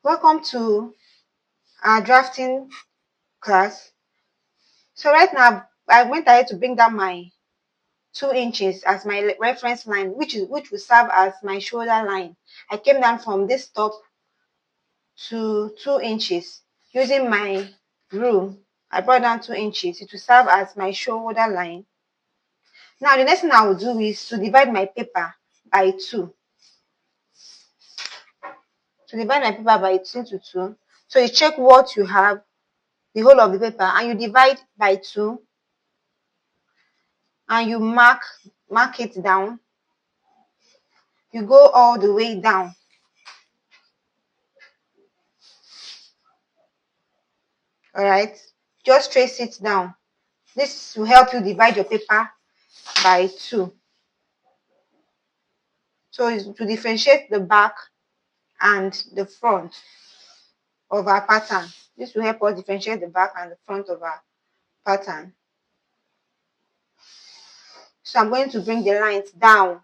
Welcome to our drafting class. So right now I went ahead to bring down my 2 inches as my reference line, which will serve as my shoulder line. I came down from this top to 2 inches using my rule. I brought down 2 inches. It will serve as my shoulder line. Now the next thing I will do is to divide my paper by 2. To divide my paper by 2 to 2. So you check what you have, the whole of the paper, and you divide by 2, and you mark it down. You go all the way down. All right, just trace it down. This will help you divide your paper by 2. So it's to differentiate the back and the front of our pattern. This will help us differentiate the back and the front of our pattern. So I'm going to bring the lines down.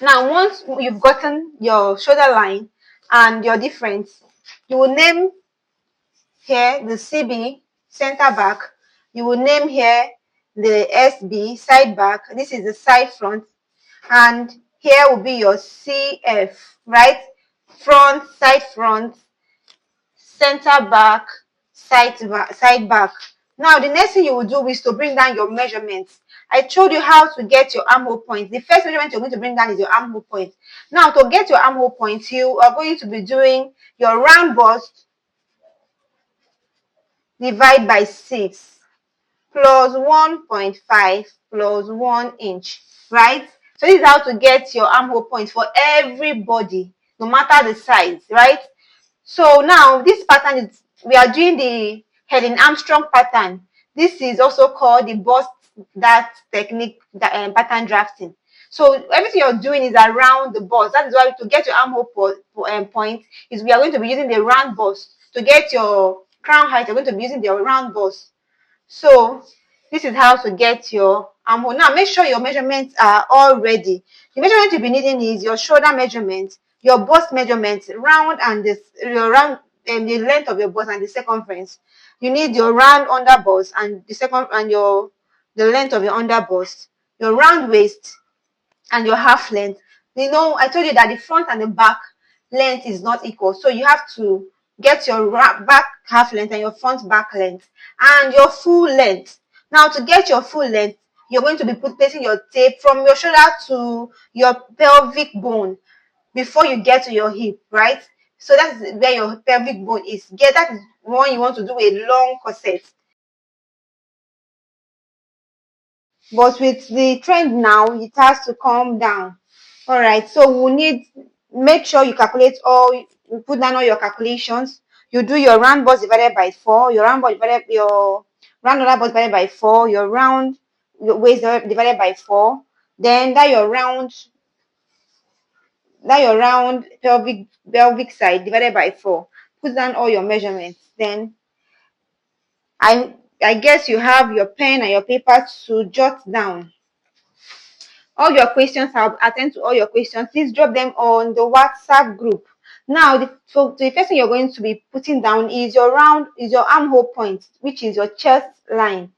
Now, once you've gotten your shoulder line and your difference, you will name here the CB, center back. You will name here the SB, side back. This is the side front. And here will be your CF, right? Front, center back, side back. Now, the next thing you will do is to bring down your measurements. I showed you how to get your armhole point. The first measurement you're going to bring down is your armhole point. Now, to get your armhole point, you are going to be doing your round bust divide by 6 plus 1.5 plus 1 inch, right? So this is how to get your armhole point for everybody, no matter the size, right? So now this pattern is, we are doing the Helen Armstrong pattern. This is also called the bust that technique, pattern drafting. So everything you're doing is around the bust. That is why to get your armhole point is we are going to be using the round bust. To get your crown height, you're going to be using the round bust. So this is how to get your armhole. Now make sure your measurements are all ready. The measurement you'll be needing is your shoulder measurement, your bust measurement, round and your round and the length of your bust and the circumference. You need your round under bust and the length of your under bust, your round waist and your half length. You know, I told you that the front and the back length is not equal, so you have to get your back half length and your front back length and your full length. Now, to get your full length, you're going to be placing your tape from your shoulder to your pelvic bone before you get to your hip, right? So that's where your pelvic bone is. That is when you want to do a long corset. But with the trend now, it has to come down. All right, so we need, make sure you calculate you put down all your calculations. You do your round bust divided by 4, your round under bust divided by 4, your waist divided by 4. Then your round pelvic side divided by 4. Put down all your measurements. Then I guess you have your pen and your paper to jot down all your questions. I'll attend to all your questions. Please drop them on the WhatsApp group. Now, the first thing you're going to be putting down is your armhole point, which is your chest line.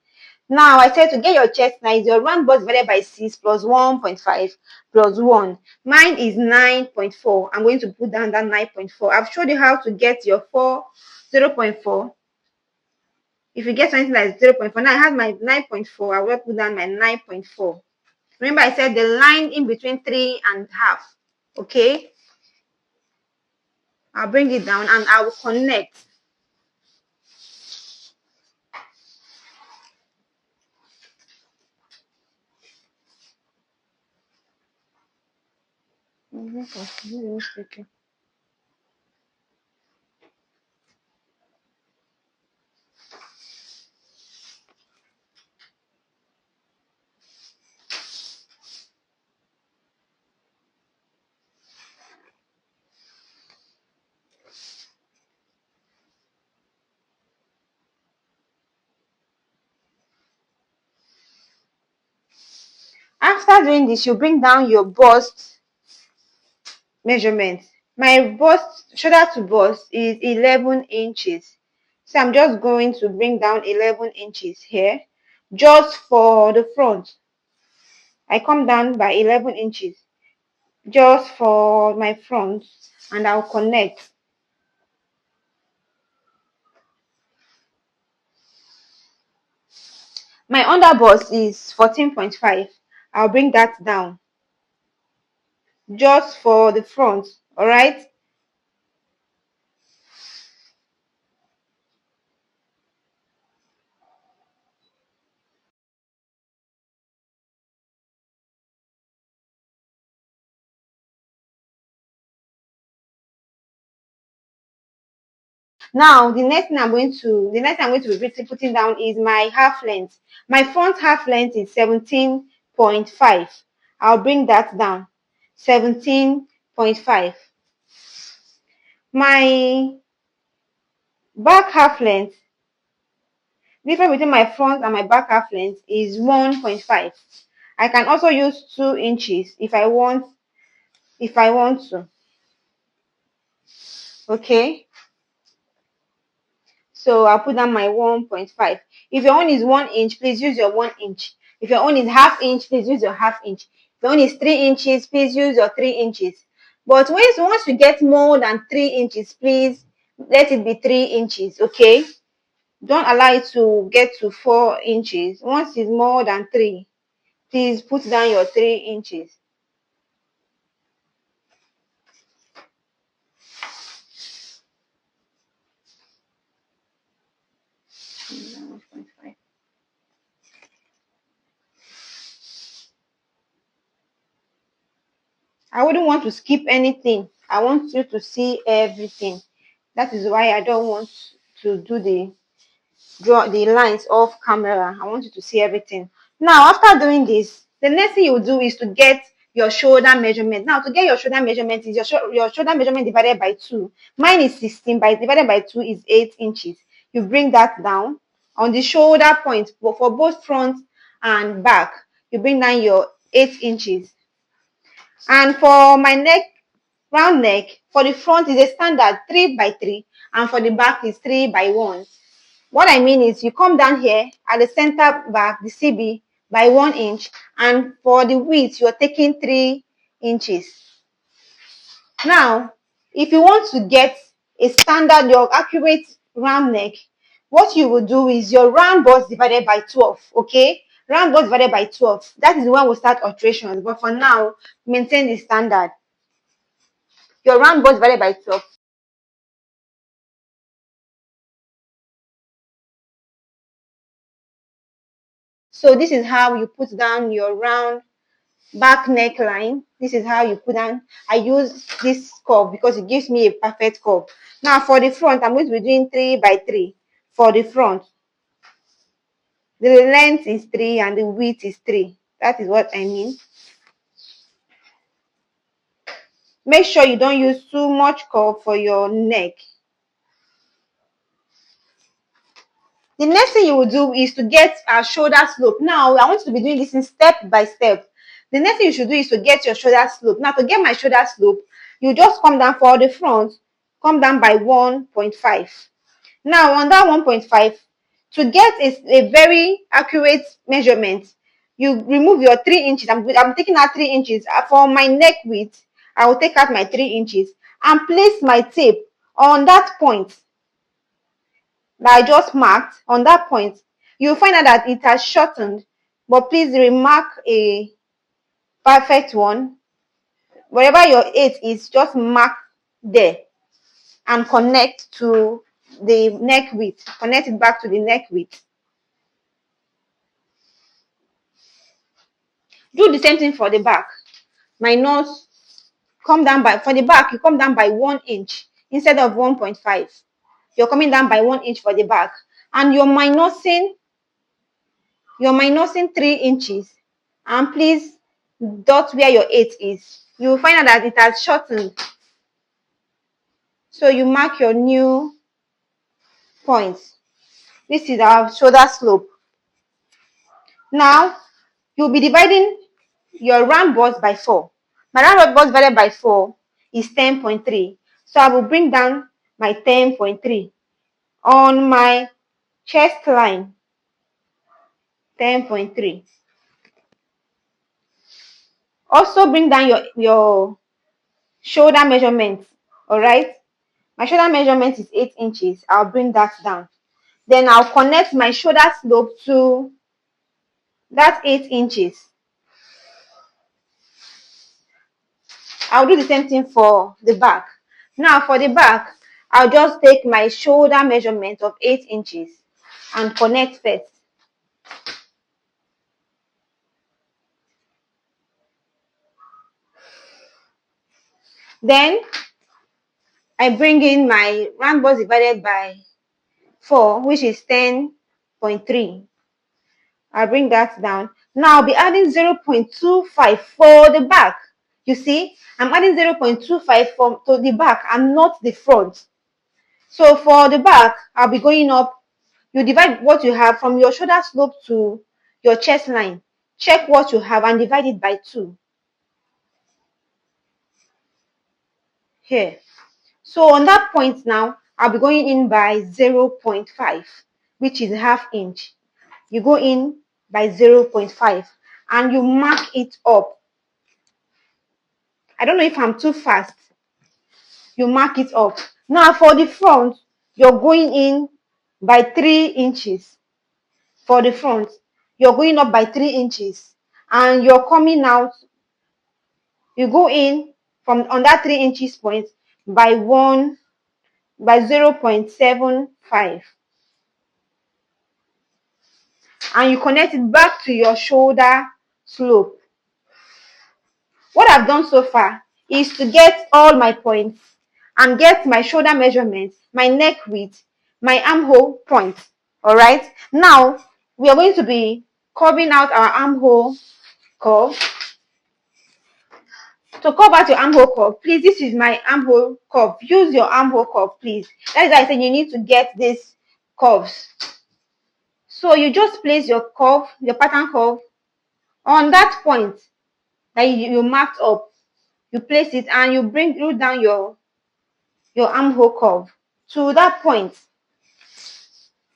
Now, I said to get your chest line is your round bust divided by 6 plus 1.5 plus 1. Mine is 9.4. I'm going to put down that 9.4. I've showed you how to get your 0.4. If you get something like 0.4, now I have my 9.4. I will put down my 9.4. Remember, I said the line in between 3.5. Okay. I'll bring it down and I will connect. After doing this, you bring down your bust measurement. My bust, shoulder to bust, is 11 inches. So I'm just going to bring down 11 inches here, just for the front. I come down by 11 inches, just for my front, and I'll connect. My under bust is 14.5. I'll bring that down, just for the front, all right? Now, the next thing I'm going to be putting down is my half length. My front half length is 17.5. I'll bring that down. 17.5. My back half length, difference between my front and my back half length, is 1.5. I can also use 2 inches if I want to. Okay? So I'll put down my 1.5. If your own is 1 inch, please use your 1 inch. If your own is half inch, please use your half inch. If your own is 3 inches, please use your 3 inches. But once you get more than 3 inches, please let it be 3 inches, okay? Don't allow it to get to 4 inches. Once it's more than 3, please put down your 3 inches. I wouldn't want to skip anything. I want you to see everything. That is why I don't want to draw the lines off camera. I want you to see everything. Now, after doing this, the next thing you do is to get your shoulder measurement. Now, to get your shoulder measurement is your shoulder measurement divided by 2. Mine is 16, but divided by 2 is 8 inches. You bring that down on the shoulder point for both front and back. You bring down your 8 inches. And for my neck, round neck, for the front is a standard 3 by 3, and for the back is 3 by 1. What I mean is you come down here at the center back, the CB, by 1 inch, and for the width, you're taking 3 inches. Now, if you want to get a standard, your accurate round neck, what you will do is your round bust divided by 12, okay? Round bust divided by 12. That is when we start alterations, but for now, maintain the standard. Your round bust divided by 12. So this is how you put down your round back neckline. This is how you put down. I use this curve because it gives me a perfect curve. Now for the front, I'm going to be doing 3 by 3 for the front. The length is 3 and the width is 3. That is what I mean. Make sure you don't use too much curve for your neck. The next thing you will do is to get a shoulder slope. Now, I want you to be doing this in step by step. The next thing you should do is to get your shoulder slope. Now, to get my shoulder slope, you just come down for the front, come down by 1.5. Now, on that 1.5, to get a very accurate measurement, you remove your 3 inches. I'm taking out 3 inches. For my neck width, I will take out my 3 inches and place my tape on that point that I just marked. On that point, you'll find out that it has shortened, but please remark a perfect one. Wherever your 8 is, just mark there and connect to the neck width. Connect it back to the neck width. Do the same thing for the back. Minus, come down by, for the back, you come down by 1 inch instead of 1.5. You're coming down by 1 inch for the back. And you're minusing 3 inches. And please dot where your 8 is. You will find out that it has shortened. So you mark your new points. This is our shoulder slope. Now, you'll be dividing your round bust by 4. My round bust divided by 4 is 10.3. So I will bring down my 10.3 on my chest line. 10.3. Also bring down your shoulder measurement. All right. My shoulder measurement is 8 inches. I'll bring that down. Then I'll connect my shoulder slope to that 8 inches. I'll do the same thing for the back. Now for the back, I'll just take my shoulder measurement of 8 inches and connect first. Then I bring in my round bust divided by 4, which is 10.3. I'll bring that down. Now I'll be adding 0.25 for the back. You see, I'm adding 0.25 to the back and not the front. So for the back, I'll be going up. You divide what you have from your shoulder slope to your chest line. Check what you have and divide it by 2. Here. So on that point now, I'll be going in by 0.5, which is ½ inch. You go in by 0.5 and you mark it up. I don't know if I'm too fast. You mark it up. Now for the front, you're going in by 3 inches. For the front, you're going up by 3 inches and you're coming out. You go in from on that 3 inches point by 0.75 and you connect it back to your shoulder slope. What I've done so far is to get all my points and get my shoulder measurements, my neck width, my armhole point. All right. Now we are going to be curving out our armhole curve. To curve out your armhole curve, please, this is my armhole curve. Use your armhole curve, please. That is why I said you need to get these curves. So you just place your curve, your pattern curve, on that point that you marked up. You place it and you bring down your armhole curve to that point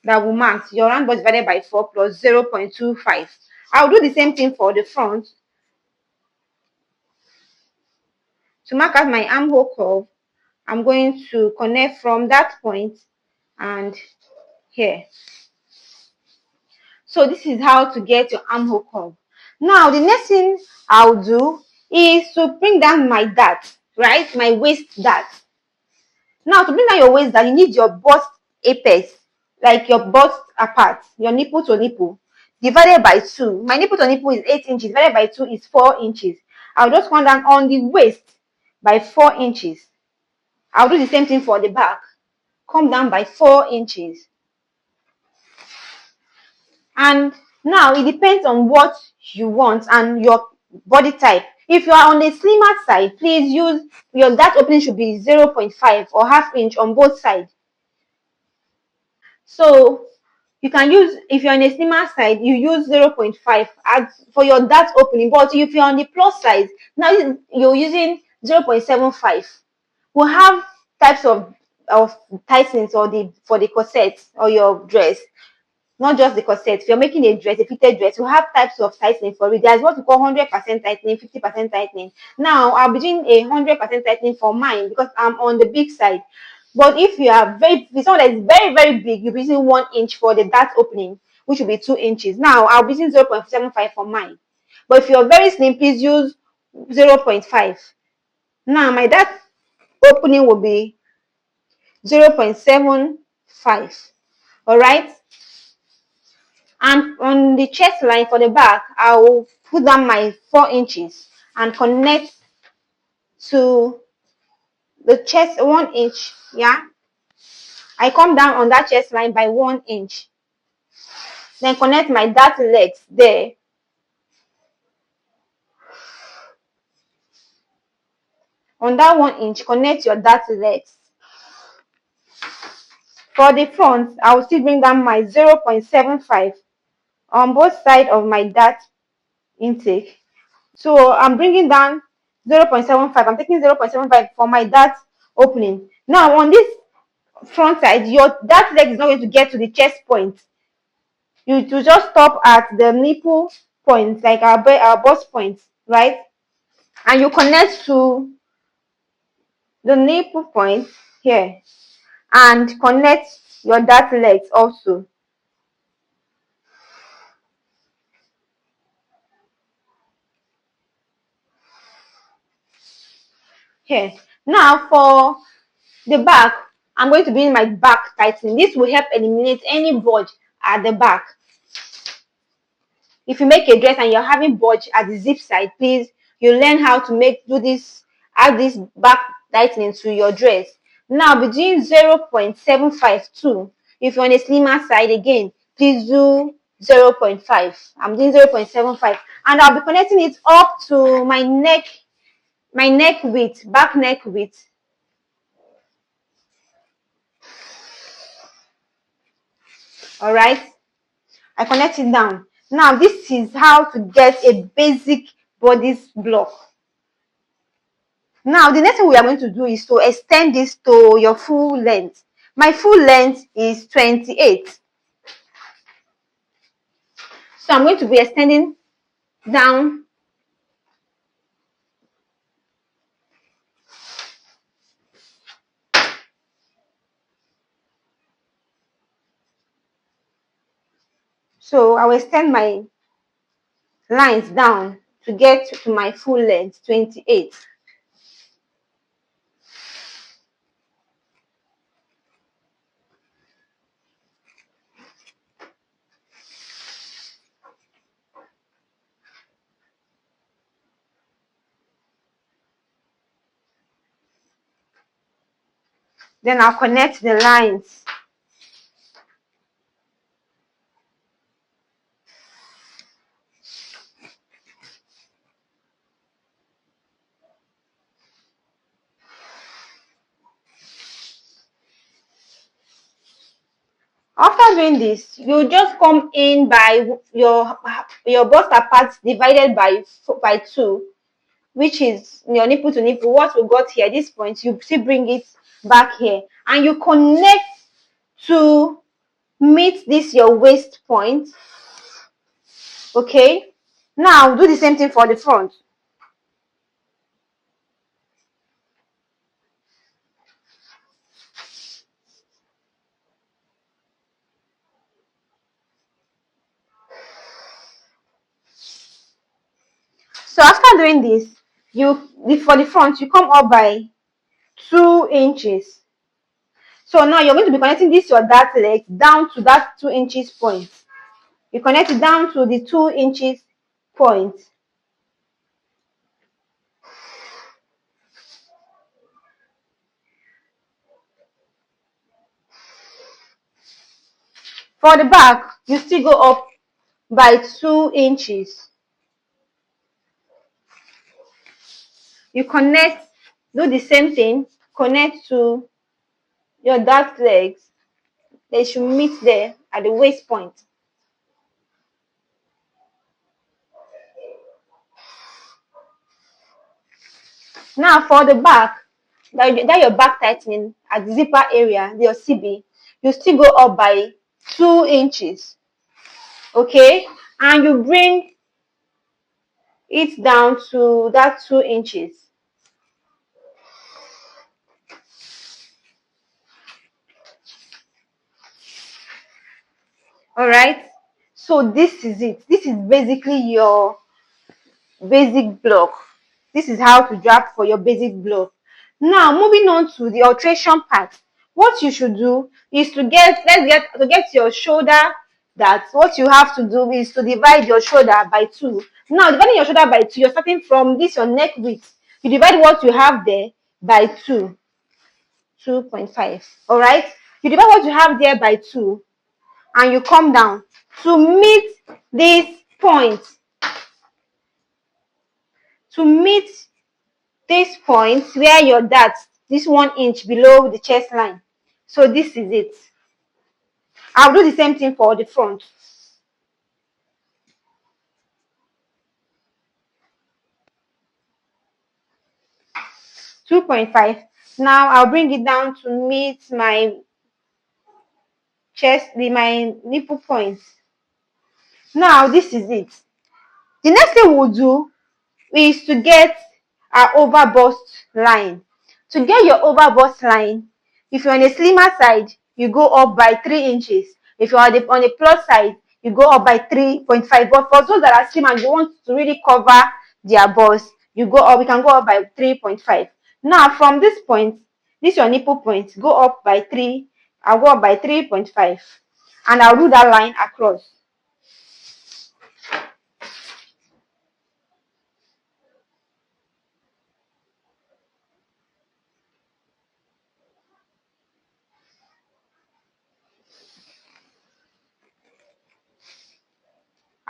that we marked. Your round bust divided by 4 plus 0.25. I'll do the same thing for the front. To mark out my armhole curve, I'm going to connect from that point and here. So this is how to get your armhole curve. Now the next thing I'll do is to bring down my dart, right? My waist dart. Now to bring down your waist dart, you need your bust apex, like your bust apart, your nipple to nipple, divided by 2. My nipple to nipple is 8 inches, divided by 2 is 4 inches. I'll just come down on the waist by 4 inches. I'll do the same thing for the back. Come down by 4 inches. And now it depends on what you want and your body type. If you are on the slimmer side, please use your dart opening should be 0.5 or ½ inch on both sides. So you can use, if you're on a slimmer side, you use 0.5 for your dart opening. But if you're on the plus size, now you're using 0.75. We'll have types of tightenings for the corset or your dress. Not just the corset. If you're making a dress, a fitted dress, you have types of tightening for it. There's what we call 100% tightening, 50% tightening. Now, I'll be doing a 100% tightening for mine because I'm on the big side. But if you are if someone that is very, very big, you'll be using 1 inch for the dart opening, which will be 2 inches. Now, I'll be using 0.75 for mine. But if you're very slim, please use 0.5. Now, my dart opening will be 0.75. All right. And on the chest line for the back, I will put down my 4 inches and connect to the chest 1 inch. Yeah, I come down on that chest line by 1 inch. Then connect my dart legs there. On that 1 inch, connect your dart legs. For the front, I will still bring down my 0.75 on both sides of my dart intake. So I'm bringing down 0.75. I'm taking 0.75 for my dart opening. Now on this front side, your dart leg is not going to get to the chest point. You to just stop at the nipple point, like our bust point, right? And you connect to the nipple point here and connect your dart legs also here. Now for the back, I'm going to be in my back tightening. This will help eliminate any bulge at the back. If you make a dress and you're having bulge at the zip side, please, you learn how to add this back tightening to your dress. Now between 0.75 to, if you're on a slimmer side again, please do 0.5. I'm doing 0.75, and I'll be connecting it up to my neck width, back neck width. All right, I connect it down. Now this is how to get a basic bodice block. Now the next thing we are going to do is to extend this to your full length. My full length is 28. So I'm going to be extending down so I will extend my lines down to get to my full length 28. Then I'll connect the lines. After doing this, you just come in by your bust part divided by 2, which is your nipple to nipple. What we got here at this point, you still bring it back here, and you connect to meet this your waist point. Okay, now do the same thing for the front. So after doing this, for the front, you come up by 2 inches. So now you're going to be connecting this your dart leg down to that 2 inches point. You connect it down to the 2 inches point. For the back, you still go up by 2 inches. You connect, do the same thing, connect to your dart legs. They should meet there at the waist point. Now for the back, that your back tightening at the zipper area, your CB, you still go up by 2 inches. Okay, and you bring it down to that 2 inches. All right, so this is it. This is basically your basic block. This is how to draft for your basic block. Now moving on to the alteration part. What you should do is to get your shoulder. That what you have to do is to divide your shoulder by 2. Now dividing your shoulder by 2, you're starting from this your neck width. You divide what you have there by 2.5. All right, you divide what you have there by 2, and you come down to meet this point. To meet this point where your dart, this 1 inch below the chest line. So this is it. I'll do the same thing for the front. 2.5. Now I'll bring it down to meet my my nipple point. Now this is it. The next thing we'll do is to get our over bust line. To get your over bust line, if you're on a slimmer side, you go up by 3 inches. If you're on a plus side, you go up by 3.5. But for those that are slim and you want to really cover their bust, you can go up by 3.5. Now from this point, this your nipple point, go up by 3. I'll go up by 3.5 and I'll do that line across.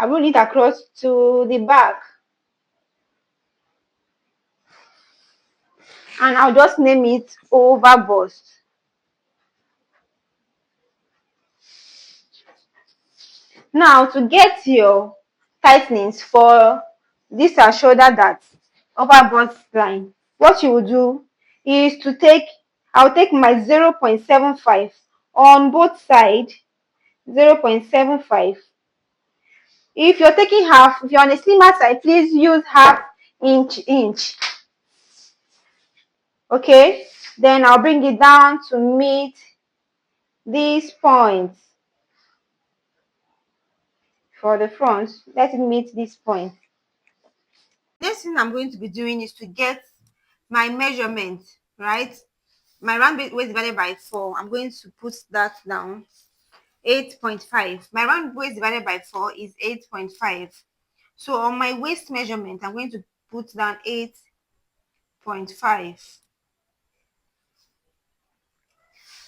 I roll it across to the back and I'll just name it over bust. Now to get your tightenings for this shoulder dart over bust line, what you will do is I'll take my 0.75 on both sides, 0.75. If you're taking half, if you're on a slimmer side, please use half inch. Okay, then I'll bring it down to meet these points. For the front, let it meet this point. Next thing I'm going to be doing is to get my measurement, right? My round waist divided by 4. I'm going to put that down. 8.5. My round waist divided by 4 is 8.5. So on my waist measurement, I'm going to put down 8.5.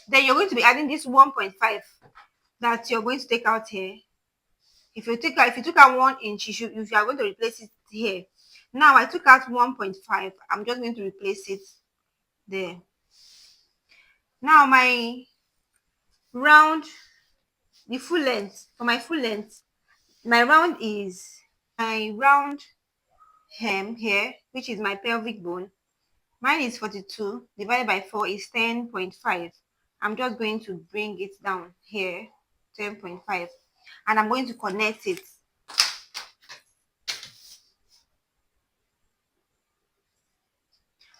Then you're going to be adding this 1.5 that you're going to take out here. If you took out 1 inch, if you are going to replace it here. Now I took out 1.5. I'm just going to replace it there. Now my round, the full length, for my full length, my round hem here, which is my pelvic bone. Mine is 42, divided by 4 is 10.5. I'm just going to bring it down here, 10.5, and I'm going to connect it.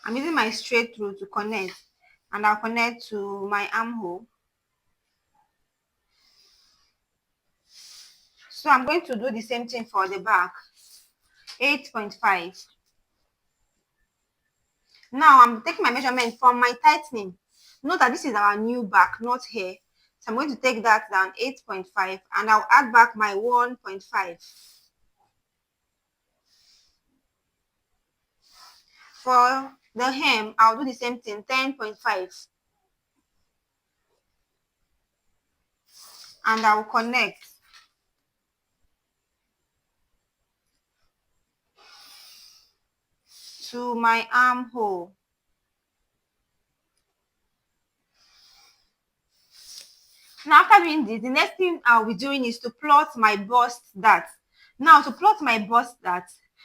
I'm using my straight through to connect, and I'll connect to my armhole. So I'm going to do the same thing for the back, 8.5. Now I'm taking my measurement from my tightening. Note that this is our new back, not here. So I'm going to take that down, 8.5, and I'll add back my 1.5. For the hem, I'll do the same thing, 10.5. And I'll connect. To my armhole. Now after doing this, the next thing I'll be doing is to plot my bust dart. Now to plot my bust dart,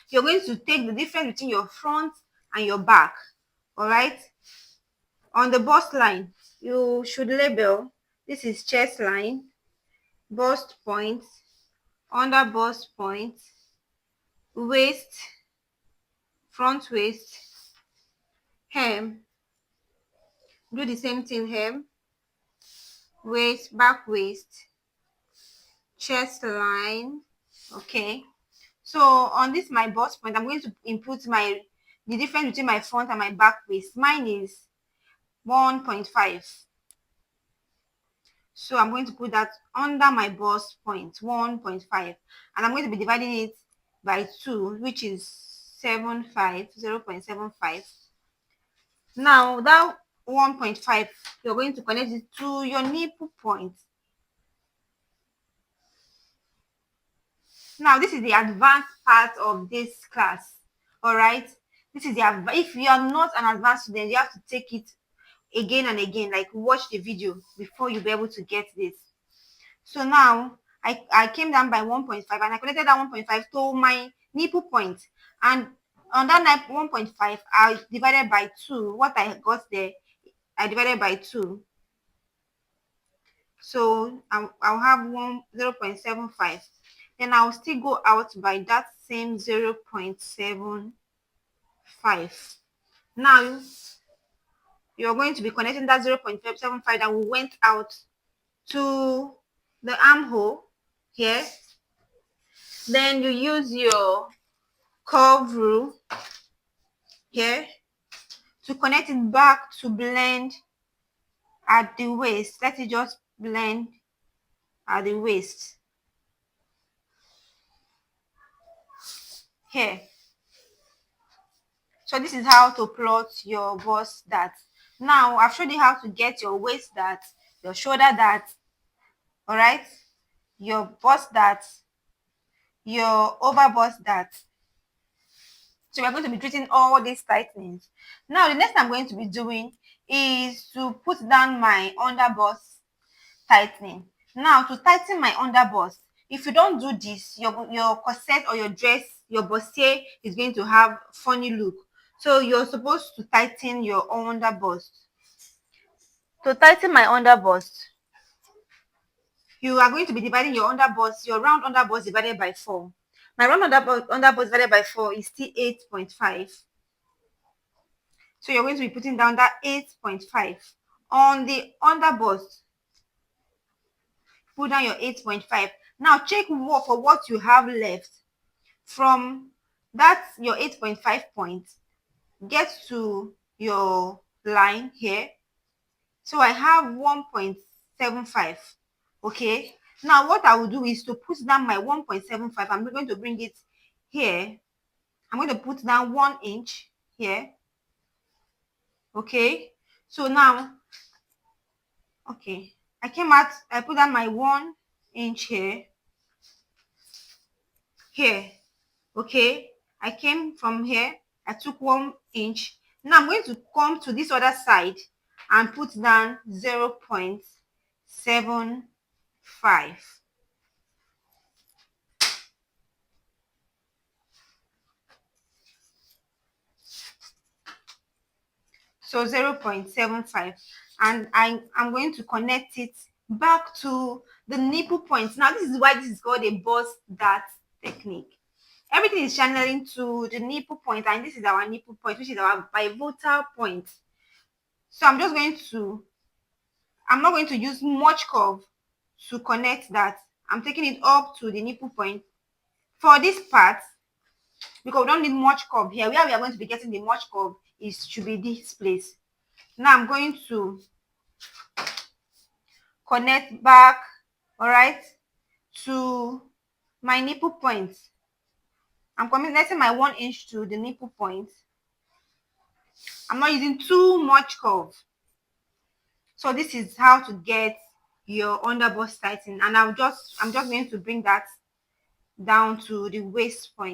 you're going to take the difference between your front and your back. All right. On the bust line, you should label, this is chest line, bust point, under bust point, waist, front waist, hem. Do the same thing, hem, waist, back waist, chest line. Okay, so on this my bust point, I'm going to input the difference between my front and my back waist. Mine is 1.5. So I'm going to put that under my bust point, 1.5, and I'm going to be dividing it by 2, which is 0.75. Now that 1.5, you're going to connect it to your nipple point. Now this is the advanced part of this class. All right, this is if you are not an advanced student, you have to take it again and again, like watch the video before you'll be able to get this. So now I came down by 1.5 and I connected that 1.5 to my nipple point, and On that 1.5, I divided by 2. What I got there, I divided by 2. So I'll have 0.75. Then I'll still go out by that same 0.75. Now you're going to be connecting that 0.75 that we went out to the armhole here. Then you use your curve rule here to connect it back to blend at the waist. Let it just blend at the waist here. So this is how to plot your bust dart. Now I've showed you how to get your waist dart, your shoulder dart, all right, your bust dart, your over bust dart. So we're going to be treating all these tightenings. Now the next I'm going to be doing is to put down my under bust tightening. Now to tighten my under bust, if you don't do this, your corset or your dress, your bustier is going to have funny look. So you're supposed to tighten your under bust. To tighten my under bust, you are going to be dividing your under bust, your round under bust divided by 4. My round under bust divided by 4 is still 8.5. So you're going to be putting down that 8.5 on the under bust. Put down your 8.5. Now check for what you have left from that your 8.5 point. Get to your line here. So I have 1.75. Okay. Now what I will do is to put down my 1.75. I'm going to bring it here. I'm going to put down 1 inch here. Okay. So now, okay, I came out, I put down my 1 inch here. Okay, I came from here, I took 1 inch. Now I'm going to come to this other side and put down 0.75. So 0.75, and I'm going to connect it back to the nipple point. Now this is why this is called a bust dart technique. Everything is channeling to the nipple point, and this is our nipple point, which is our pivotal point. So I'm not going to use much curve to connect that. I'm taking it up to the nipple point for this part, because we don't need much curve here. Where we are going to be getting the much curve is to be this place. Now I'm going to connect back, all right, to my nipple point. I'm connecting my 1 inch to the nipple point. I'm not using too much curve. So this is how to get your underbust tighten, and I'm just going to bring that down to the waist point.